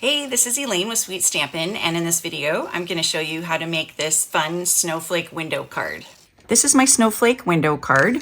Hey, this is Elaine with Sweet Stampin', and in this video, I'm going to show you how to make this fun snowflake window card. This is my snowflake window card.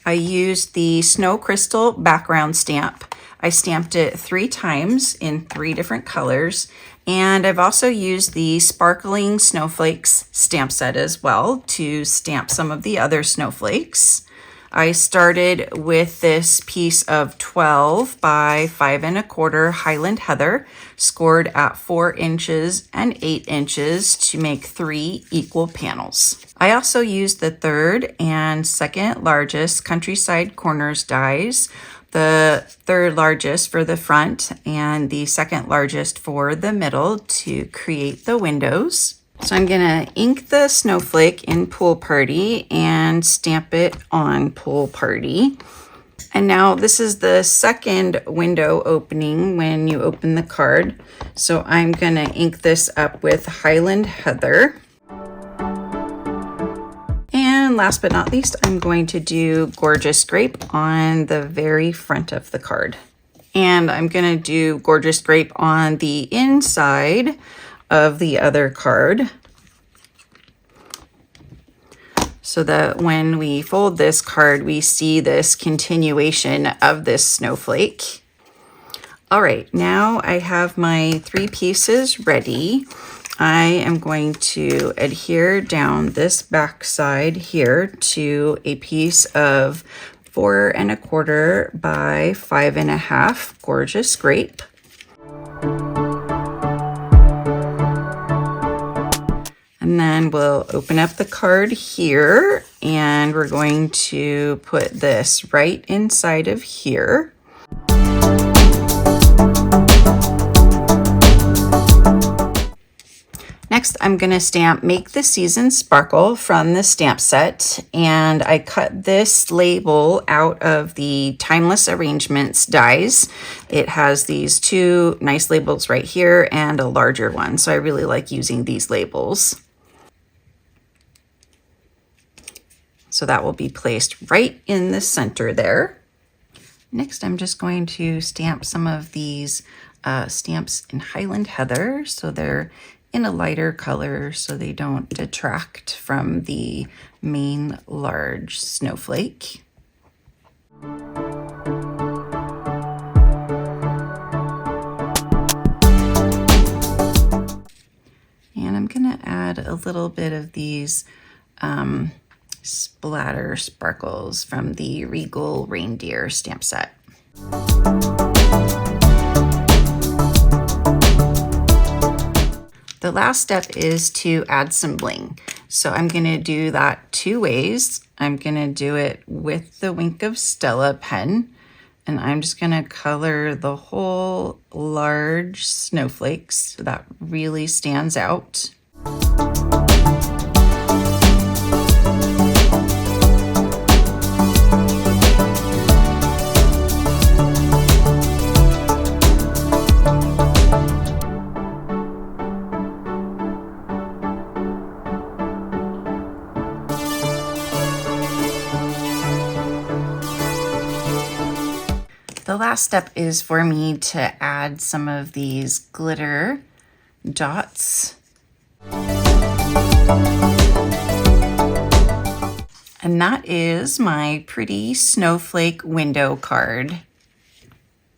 I used the snow crystal background stamp. I stamped it 3 times in 3 different colors, and I've also used the Sparkling Snowflakes stamp set as well to stamp some of the other snowflakes. I started with this piece of 12 by 5 1/4 Highland Heather, scored at 4 inches and 8 inches to make 3 equal panels. I also used the 3rd and 2nd largest Countryside Corners dies, the 3rd largest for the front and the 2nd largest for the middle to create the windows. So I'm gonna ink the snowflake in Pool Party and stamp it on Pool Party. And now this is the 2nd window opening when you open the card. So I'm gonna ink this up with Highland Heather. And last but not least, I'm going to do Gorgeous Grape on the very front of the card. And I'm gonna do Gorgeous Grape on the inside of the other card, so that when we fold this card, we see this continuation of this snowflake. All right, now I have my 3 pieces ready. I am going to adhere down this back side here to a piece of 4 1/4 by 5 1/2 Gorgeous Grape. And then we'll open up the card here, and we're going to put this right inside of here. Next, I'm going to stamp Make the Season Sparkle from the stamp set, and I cut this label out of the Timeless Arrangements dies. It has these 2 nice labels right here and a larger one, so I really like using these labels. So that will be placed right in the center there. Next, I'm just going to stamp some of these stamps in Highland Heather, so they're in a lighter color so they don't detract from the main large snowflake. And I'm gonna add a little bit of these splatter sparkles from the Regal Reindeer stamp set. The last step is to add some bling. So I'm gonna do that 2 ways. I'm gonna do it with the Wink of Stella pen, and I'm just gonna color the whole large snowflakes so that really stands out. The last step is for me to add some of these glitter dots. And that is my pretty snowflake window card.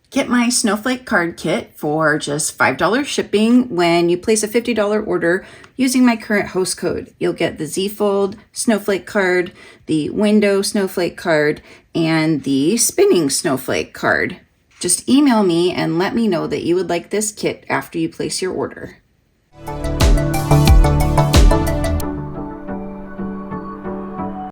Get my snowflake card kit for just $5 shipping when you place a $50 order using my current host code. You'll get the Z-Fold snowflake card, the window snowflake card, and the spinning snowflake card. Just email me and let me know that you would like this kit after you place your order.